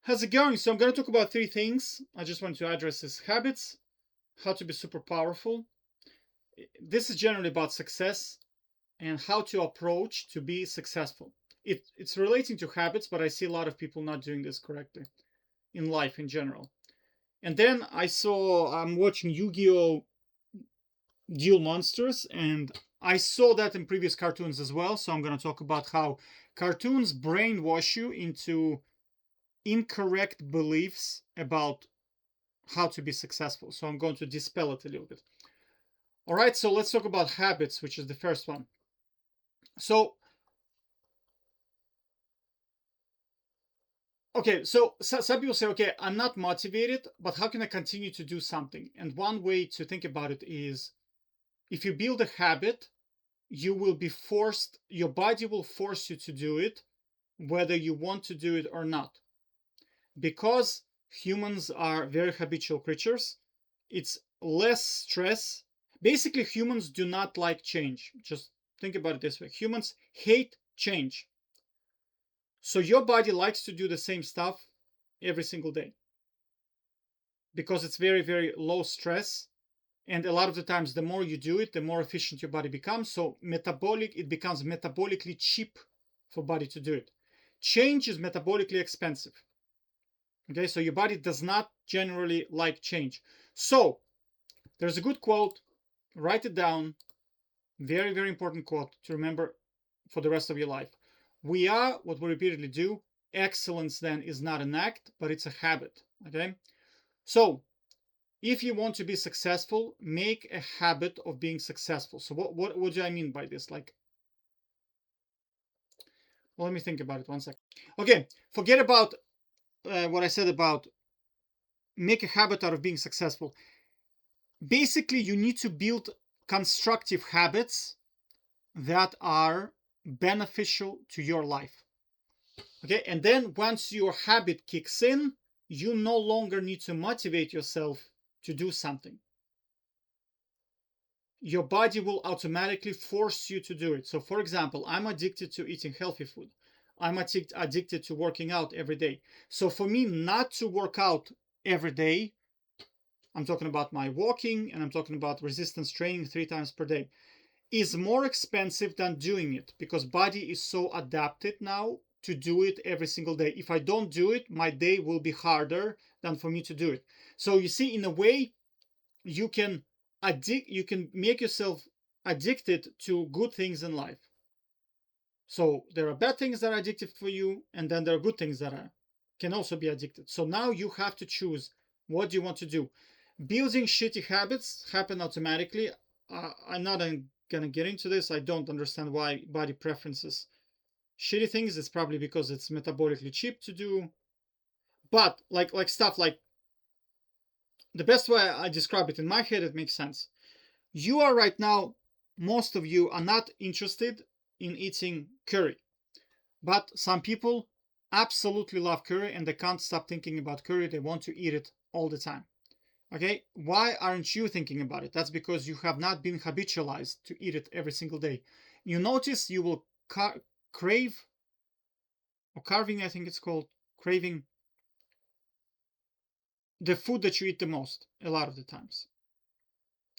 How's it going? So I'm going to talk about three things. I just want to address this: habits, how to be super powerful. This is generally about success and how to approach to be successful. It's relating to habits, but I see a lot of people not doing this correctly in life in general. And then I'm watching Yu-Gi-Oh! Duel Monsters, and I saw that in previous cartoons as well. So I'm going to talk about how cartoons brainwash you into incorrect beliefs about how to be successful. So I'm going to dispel it a little bit. All right, so let's talk about habits, which is the first one. So, okay, so some people say, okay, I'm not motivated, but how can I continue to do something? And one way to think about it is if you build a habit, you will be forced, your body will force you to do it, whether you want to do it or not. Because humans are very habitual creatures, it's less stress. Basically, humans do not like change. Just think about it this way: humans hate change. So your body likes to do the same stuff every single day because it's very, very low stress. And a lot of the times, the more you do it, the more efficient your body becomes. So it becomes metabolically cheap for body to do it. Change is metabolically expensive. Okay, so your body does not generally like change. So there's a good quote, write it down. Very, very important quote to remember for the rest of your life. We are what we repeatedly do. Excellence then is not an act, but it's a habit. Okay, so if you want to be successful, make a habit of being successful. So what do I mean by this? Like, well, let me think about it 1 second. Okay, forget about what I said about make a habit out of being successful. Basically, you need to build constructive habits that are beneficial to your life. Okay, and then once your habit kicks in, you no longer need to motivate yourself to do something. Your body will automatically force you to do it. So, for example, I'm addicted to eating healthy food. I'm addicted to working out every day. So, for me, not to work out every day, I'm talking about my walking and I'm talking about resistance training 3 times per day, is more expensive than doing it because body is so adapted now to do it every single day. If I don't do it, my day will be harder than for me to do it. So you see, in a way, you can you can make yourself addicted to good things in life. So there are bad things that are addictive for you, and then there are good things that can also be addicted. So now you have to choose what do you want to do. Building shitty habits happen automatically. I'm not gonna get into this. I don't understand why body preferences shitty things. It's probably because it's metabolically cheap to do. But like stuff like the best way I describe it in my head, it makes sense. You are right now, most of you are not interested in eating curry, but some people absolutely love curry and they can't stop thinking about curry. They want to eat it all the time. Okay, why aren't you thinking about it? That's because you have not been habitualized to eat it every single day. You notice you will crave, or carving, I think it's called, craving the food that you eat the most a lot of the times.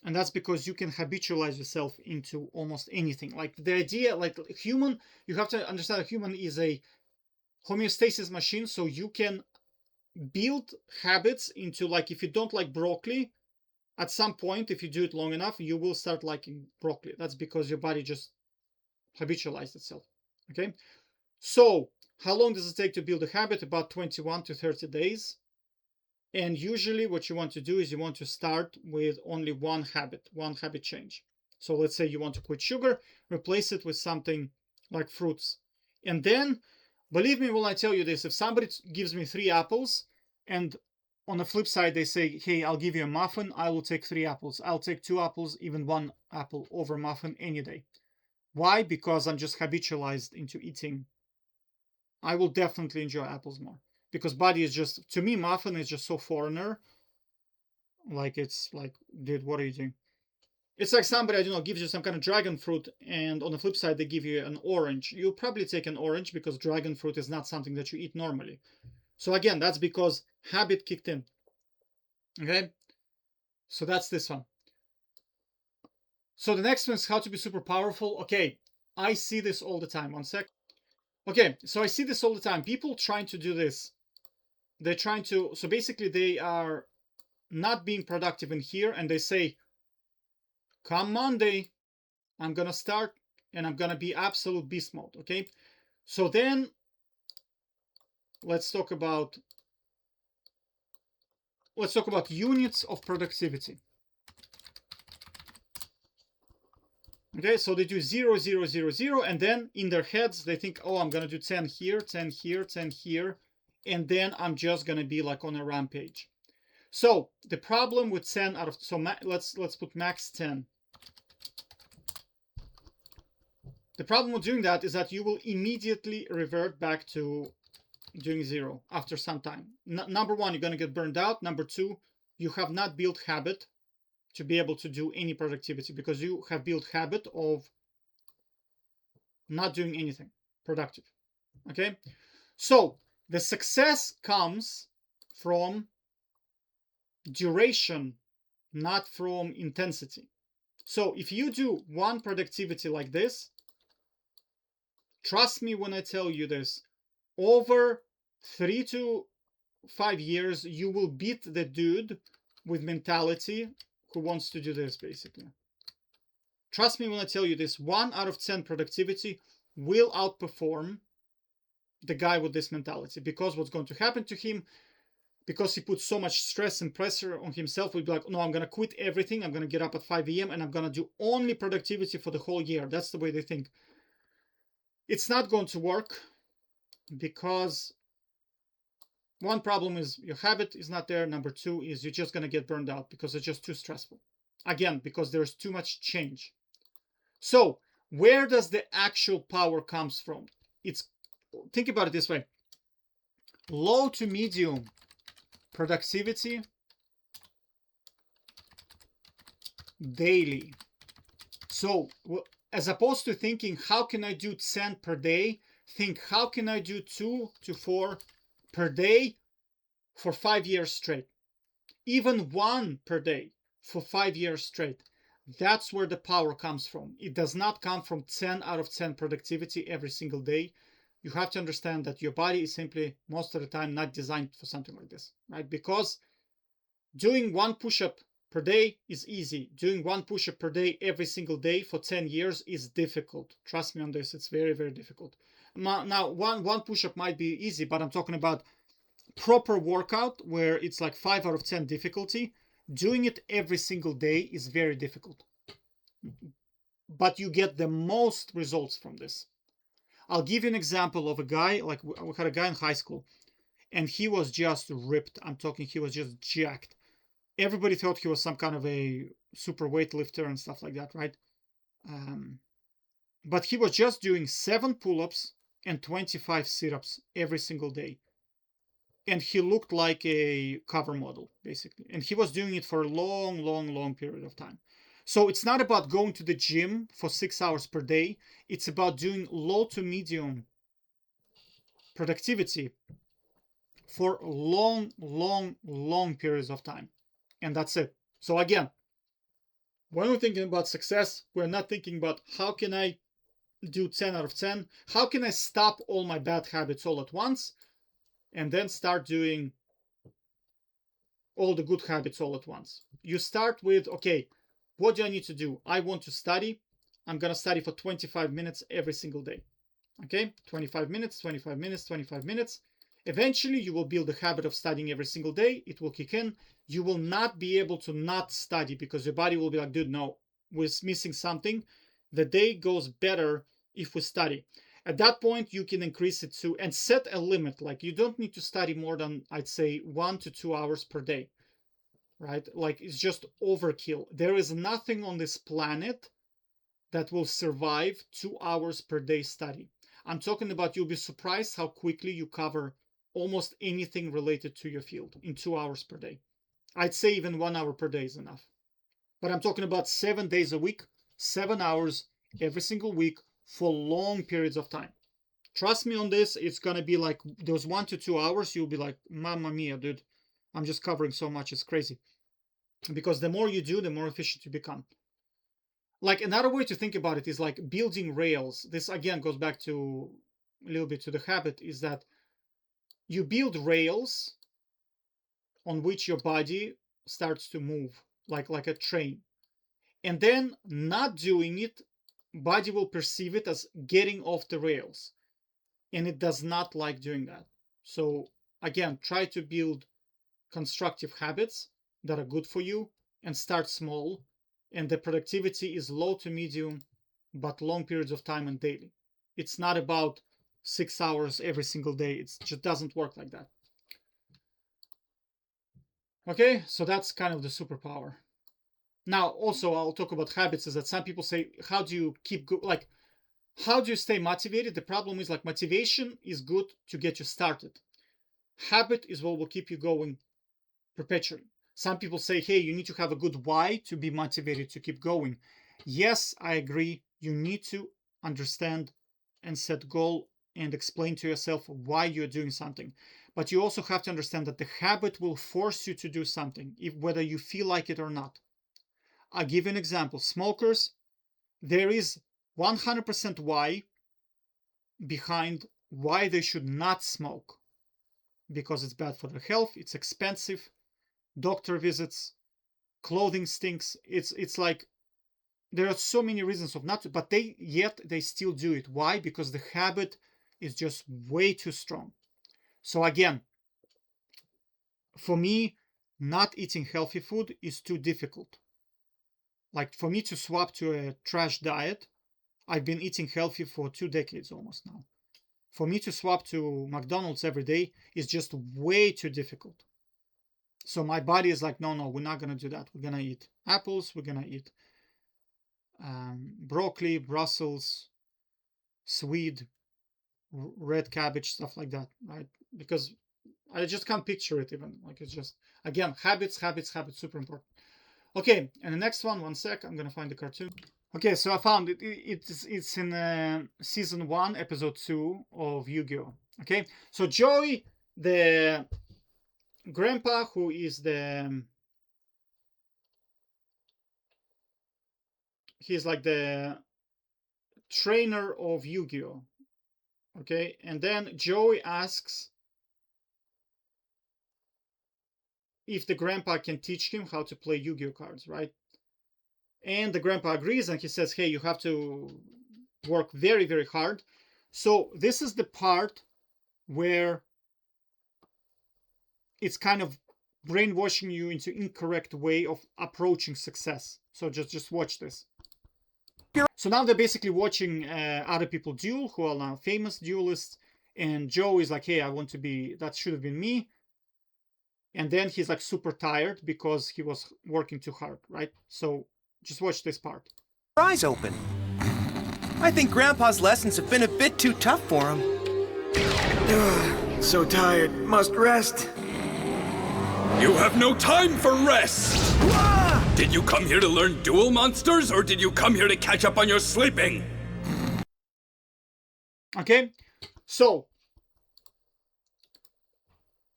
And that's because you can habitualize yourself into almost anything. Like the idea, like human, you have to understand a human is a homeostasis machine, so you can build habits into, like, if you don't like broccoli, at some point, if you do it long enough, you will start liking broccoli. That's because your body just habitualized itself. Okay, so how long does it take to build a habit? About 21 to 30 days. And usually what you want to do is you want to start with only one habit change. So let's say you want to quit sugar, replace it with something like fruits. And then, believe me when I tell you this, if somebody gives me 3 apples and on the flip side they say, hey, I'll give you a muffin, I will take 3 apples. I'll take 2 apples, even 1 apple over muffin any day. Why? Because I'm just habitualized into eating. I will definitely enjoy apples more because body is just, to me, muffin is just so foreigner. Like, it's like, dude, what are you doing? It's like somebody, I don't know, gives you some kind of dragon fruit, and on the flip side, they give you an orange. You'll probably take an orange because dragon fruit is not something that you eat normally. So again, that's because habit kicked in. Okay, so that's this one. So the next one is how to be super powerful. Okay, I see this all the time. One sec. Okay, so I see this all the time. People trying to do this. They're trying to, so basically they are not being productive in here, and they say, come Monday, I'm gonna start and I'm gonna be absolute beast mode. Okay, so then let's talk about units of productivity. Okay, so they do 0, 0, 0, 0, and then in their heads they think, oh, I'm gonna do 10 here, 10 here, 10 here, and then I'm just gonna be like on a rampage. So the problem with 10 out of, so let's put max 10. The problem with doing that is that you will immediately revert back to doing 0 after some time. Number one, you're gonna get burned out. Number two, you have not built habit to be able to do any productivity because you have built habit of not doing anything productive. Okay, so the success comes from duration, not from intensity. So if you do one productivity like this, trust me when I tell you this, over 3 to 5 years, you will beat the dude with mentality who wants to do this, basically. Trust me when I tell you this, 1 out of 10 productivity will outperform the guy with this mentality, because what's going to happen to him, because he puts so much stress and pressure on himself, will be like, no, I'm going to quit everything. I'm going to get up at 5 a.m. and I'm going to do only productivity for the whole year. That's the way they think. It's not going to work because one problem is your habit is not there. Number two is you're just going to get burned out because it's just too stressful. Again, because there's too much change. So where does the actual power comes from? It's, think about it this way. Low to medium productivity daily. So as opposed to thinking, how can I do 10 per day? Think, how can I do 2 to 4 per day for 5 years straight? Even 1 per day for 5 years straight. That's where the power comes from. It does not come from 10 out of 10 productivity every single day. You have to understand that your body is simply, most of the time, not designed for something like this, right? Because doing 1 push-up per day is easy. Doing 1 push-up per day every single day for 10 years is difficult. Trust me on this, it's very, very difficult. Now, one push-up might be easy, but I'm talking about proper workout where it's like 5 out of 10 difficulty. Doing it every single day is very difficult. But you get the most results from this. I'll give you an example of a guy, like we had a guy in high school, and he was just ripped. I'm talking, he was just jacked. Everybody thought he was some kind of a super weightlifter and stuff like that, right? But he was just doing 7 pull-ups and 25 sit-ups every single day. And he looked like a cover model, basically. And he was doing it for a long, long, long period of time. So it's not about going to the gym for 6 hours per day. It's about doing low to medium productivity for long, long, long periods of time. And that's it. So again, when we're thinking about success, we're not thinking about how can I do 10 out of 10? How can I stop all my bad habits all at once and then start doing all the good habits all at once? You start with, okay, what do I need to do? I want to study. I'm going to study for 25 minutes every single day. Okay, 25 minutes, 25 minutes, 25 minutes. Eventually, you will build a habit of studying every single day. It will kick in. You will not be able to not study because your body will be like, dude, no, we're missing something. The day goes better if we study. At that point, you can increase it to and set a limit. Like you don't need to study more than, I'd say, 1 to 2 hours per day, right? Like it's just overkill. There is nothing on this planet that will survive 2 hours per day study. I'm talking about, you'll be surprised how quickly you cover almost anything related to your field in 2 hours per day. I'd say even 1 hour per day is enough. But I'm talking about 7 days a week, 7 hours every single week for long periods of time. Trust me on this. It's gonna be like those 1 to 2 hours. You'll be like, Mamma mia, dude. I'm just covering so much. It's crazy. Because the more you do, the more efficient you become. Like another way to think about it is like building rails. This again goes back to a little bit to the habit, is that you build rails on which your body starts to move like a train. And then not doing it, body will perceive it as getting off the rails. And it does not like doing that. So again, try to build constructive habits that are good for you and start small. And the productivity is low to medium, but long periods of time and daily. It's not about 6 hours every single day. It just doesn't work like that. Okay, so that's kind of the superpower. Now, also, I'll talk about habits. Is that some people say, how do you keep like, how do you stay motivated? The problem is like motivation is good to get you started. Habit is what will keep you going perpetually. Some people say, hey, you need to have a good why to be motivated to keep going. Yes, I agree. You need to understand and set goal and explain to yourself why you're doing something. But you also have to understand that the habit will force you to do something, whether you feel like it or not. I'll give you an example. Smokers, there is 100% why behind why they should not smoke. Because it's bad for their health, it's expensive, doctor visits, clothing stinks. It's like there are so many reasons of not to, but they still do it. Why? Because the habit is just way too strong. So again, for me, not eating healthy food is too difficult. Like for me to swap to a trash diet, I've been eating healthy for 2 decades almost now. For me to swap to McDonald's every day is just way too difficult. So my body is like, no, we're not going to do that. We're going to eat apples. We're going to eat broccoli, Brussels, Swede, red cabbage, stuff like that, right? Because I just can't picture it even. Like it's just, again, habits, super important. Okay, and the next one sec, I'm going to find the cartoon. Okay, so I found it. It's in season 1, episode 2 of Yu-Gi-Oh! Okay, so Joey, the grandpa who is he's like the trainer of Yu-Gi-Oh! Okay, and then Joey asks if the grandpa can teach him how to play Yu-Gi-Oh! Cards, right? And the grandpa agrees and he says, hey, you have to work very, very hard. So this is the part where it's kind of brainwashing you into incorrect way of approaching success. So just watch this. So now they're basically watching other people duel who are now famous duelists, and Joe is like, hey, I want to be, that should have been me. And then he's like super tired because he was working too hard, right? So just watch this part. Eyes open. I think Grandpa's lessons have been a bit too tough for him. So tired, must rest. You have no time for rest! Did you come here to learn duel monsters, or did you come here to catch up on your sleeping? Okay, so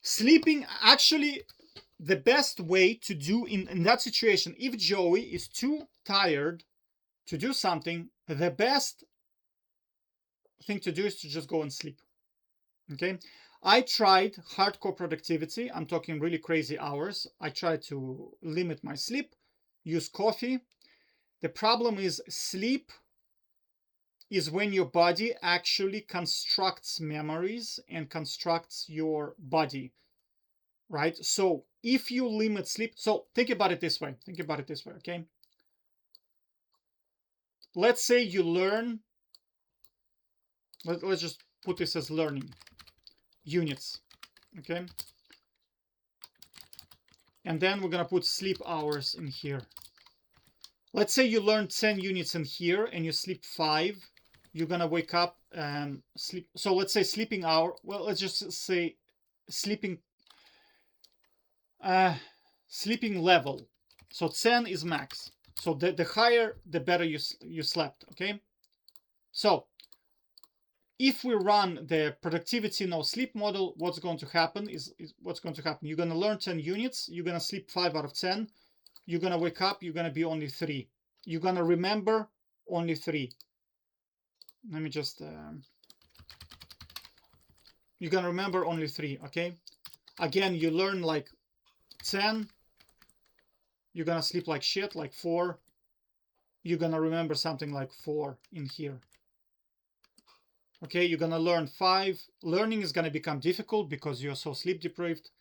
sleeping, actually, the best way to do in that situation, if Joey is too tired to do something, the best thing to do is to just go and sleep. Okay, I tried hardcore productivity. I'm talking really crazy hours. I tried to limit my sleep, use coffee. The problem is sleep is when your body actually constructs memories and constructs your body, right? So if you limit sleep, so think about it this way. Okay? Let's say you learn, let's just put this as learning units, okay? And then we're gonna put sleep hours in here. Let's say you learn 10 units in here and you sleep 5. You're gonna wake up and sleep. So let's say sleeping hour. Well, let's just say sleeping sleeping level. So 10 is max. So the higher, the better you slept. Okay. So if we run the productivity no sleep model, what's going to happen is what's going to happen. You're going to learn 10 units. You're going to sleep 5 out of 10. You're going to wake up. You're going to be only 3. You're going to remember only 3. Let me just... you're going to remember only 3, okay? Again, you learn like 10. You're going to sleep like shit, like 4. You're going to remember something like 4 in here. Okay, you're going to learn 5. Learning is going to become difficult because you're so sleep deprived.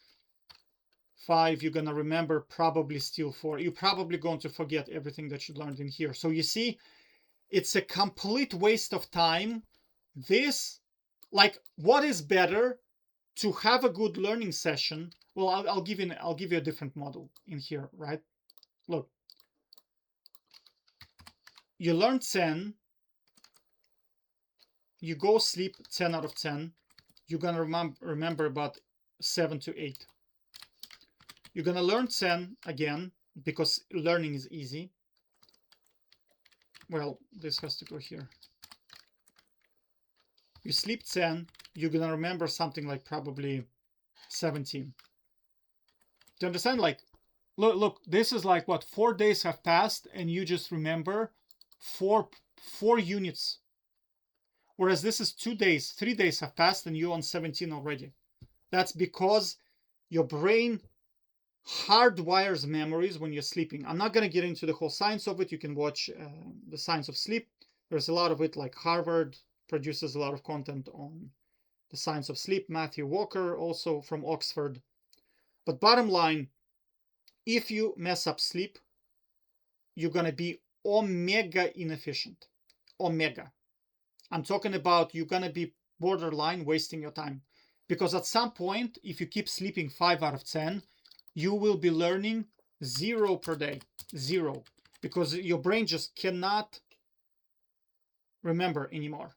5, you're going to remember probably still 4. You're probably going to forget everything that you learned in here. So you see, it's a complete waste of time. This, like, what is better to have a good learning session? Well, I'll give you a different model in here, right? Look, you learn 10. You go sleep 10 out of 10. You're going to remember about 7 to 8. You're going to learn 10 again because learning is easy. Well, this has to go here. You sleep 10. You're going to remember something like probably 17. Do you understand? Like, look, this is like what? 4 days have passed and you just remember four units. Whereas this is 2 days, 3 days have passed and you're on 17 already. That's because your brain hardwires memories when you're sleeping. I'm not going to get into the whole science of it. You can watch the science of sleep. There's a lot of it, like Harvard produces a lot of content on the science of sleep. Matthew Walker, also from Oxford. But bottom line, if you mess up sleep, you're going to be omega inefficient. Omega. I'm talking about you're going to be borderline wasting your time. Because at some point, if you keep sleeping 5 out of 10, you will be learning 0 per day. 0. Because your brain just cannot remember anymore.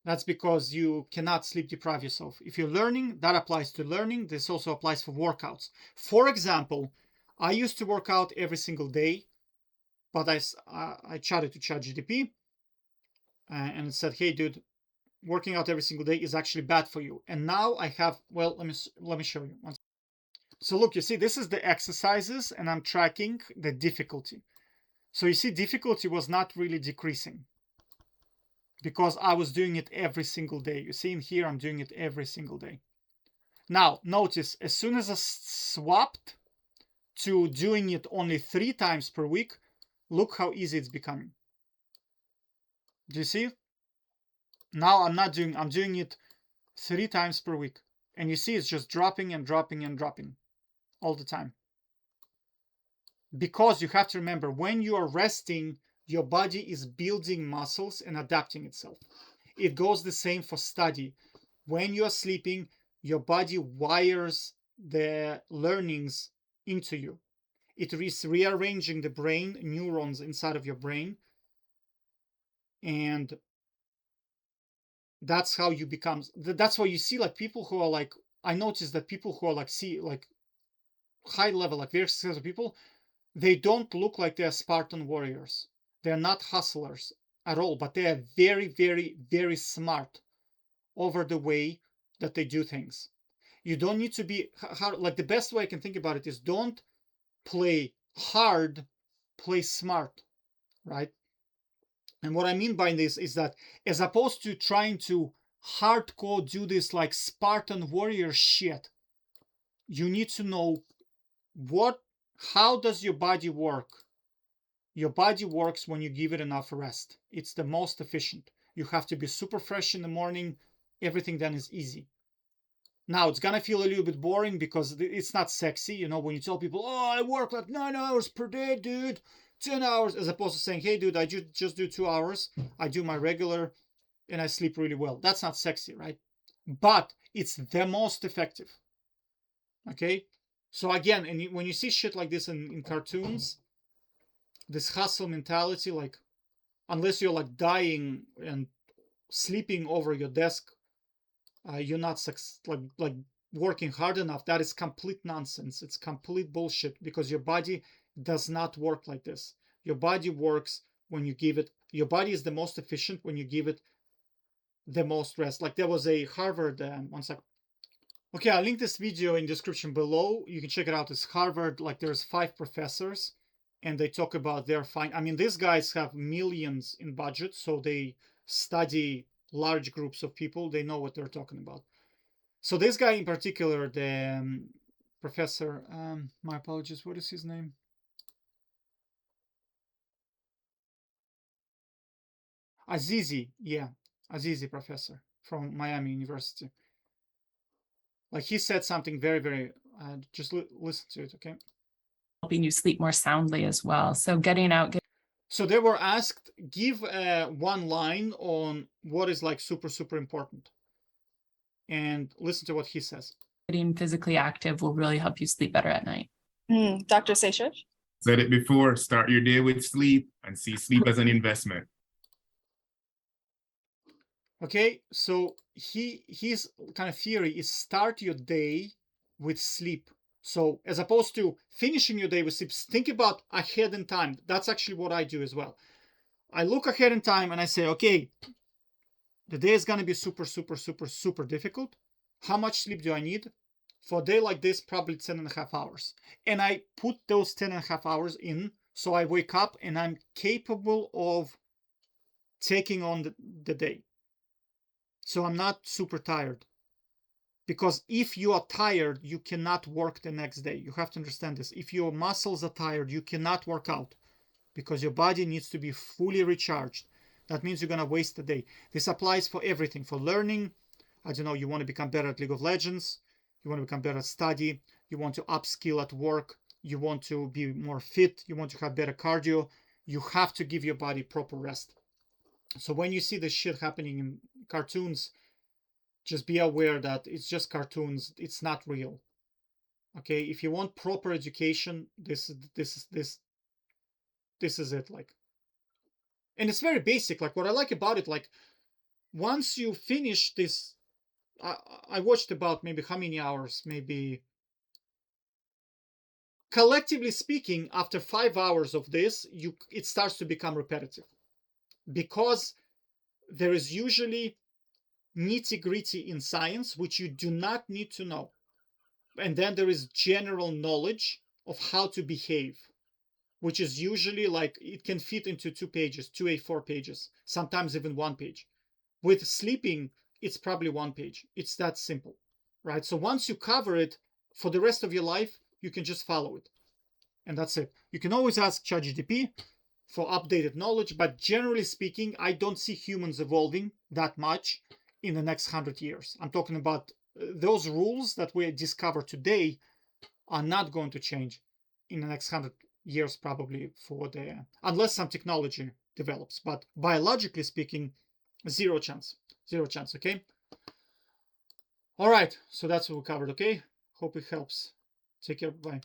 That's because you cannot sleep deprive yourself. If you're learning, that applies to learning. This also applies for workouts. For example, I used to work out every single day, but I chatted to ChatGPT and it said, hey, dude, working out every single day is actually bad for you. And now I have, well, let me show you. So look, you see, this is the exercises and I'm tracking the difficulty. So you see, difficulty was not really decreasing because I was doing it every single day. You see in here, I'm doing it every single day. Now, notice, as soon as I swapped to doing it only 3 times per week, look how easy it's becoming. Do you see? Now I'm doing it 3 times per week. And you see it's just dropping and dropping and dropping all the time. Because you have to remember, when you are resting, your body is building muscles and adapting itself. It goes the same for study. When you are sleeping, your body wires the learnings into you. It is rearranging the brain, neurons inside of your brain. And that's how you become, that's why you see like people who are like, I noticed that people who are like, high level, like very successful people, they don't look like they're Spartan warriors. They're not hustlers at all, but they are very, very, very smart over the way that they do things. You don't need to be hard. Like the best way I can think about it is don't play hard, play smart, right? And what I mean by this is that as opposed to trying to hardcore do this like Spartan warrior shit, you need to know how does your body work? Your body works when you give it enough rest. It's the most efficient. You have to be super fresh in the morning. Everything then is easy. Now, it's gonna feel a little bit boring because it's not sexy, you know, when you tell people, oh, I work like 9 hours per day, dude, 10 hours, as opposed to saying, hey, dude, I just do 2 hours. I do my regular and I sleep really well. That's not sexy, right? But it's the most effective. Okay? So again, and when you see shit like this in cartoons, this hustle mentality, like, unless you're like dying and sleeping over your desk, you're not like working hard enough. That is complete nonsense. It's complete bullshit because your body does not work like this. Your body works when you give it, your body is the most efficient when you give it the most rest. Like there was a Harvard, one sec. Okay, I'll link this video in description below. You can check it out. It's Harvard, like there's 5 professors and they talk about their I mean, these guys have millions in budget, so they study large groups of people. They know what they're talking about. So this guy in particular, the professor, my apologies, what is his name? Azizi, yeah, Azizi professor from Miami University. Like he said something very, very, just listen to it, okay? Helping you sleep more soundly as well. So getting out. So they were asked, give one line on what is like super, super important. And listen to what he says. Getting physically active will really help you sleep better at night. Dr. Seychelles? Said it before, start your day with sleep and see sleep as an investment. Okay, so his kind of theory is start your day with sleep. So as opposed to finishing your day with sleep, think about ahead in time. That's actually what I do as well. I look ahead in time and I say, okay, the day is going to be super, super, super, super difficult. How much sleep do I need? For a day like this, probably 10.5 hours. And I put those 10.5 hours in, so I wake up and I'm capable of taking on the day. So I'm not super tired. Because if you are tired, you cannot work the next day. You have to understand this. If your muscles are tired, you cannot work out because your body needs to be fully recharged. That means you're going to waste the day. This applies for everything, for learning. I don't know, you want to become better at League of Legends. You want to become better at study. You want to upskill at work. You want to be more fit. You want to have better cardio. You have to give your body proper rest. So when you see this shit happening in cartoons, just be aware that it's just cartoons. It's not real. Okay, if you want proper education, this is it. Like, and it's very basic. Like what I like about it, like once you finish this, I watched about maybe how many hours, maybe collectively speaking, after 5 hours of this, it starts to become repetitive because there is usually nitty-gritty in science which you do not need to know, and then there is general knowledge of how to behave, which is usually like it can fit into 2 pages, 2 A4 pages, sometimes even 1 page. With sleeping, it's probably 1 page. It's that simple, right? So once you cover it for the rest of your life, you can just follow it, and that's it. You can always ask ChatGPT for updated knowledge, but generally speaking, I don't see humans evolving that much in the next 100 years. I'm talking about those rules that we discover today are not going to change in the next 100 years, probably, unless some technology develops. But biologically speaking, zero chance, okay? All right, so that's what we covered, okay? Hope it helps. Take care, bye.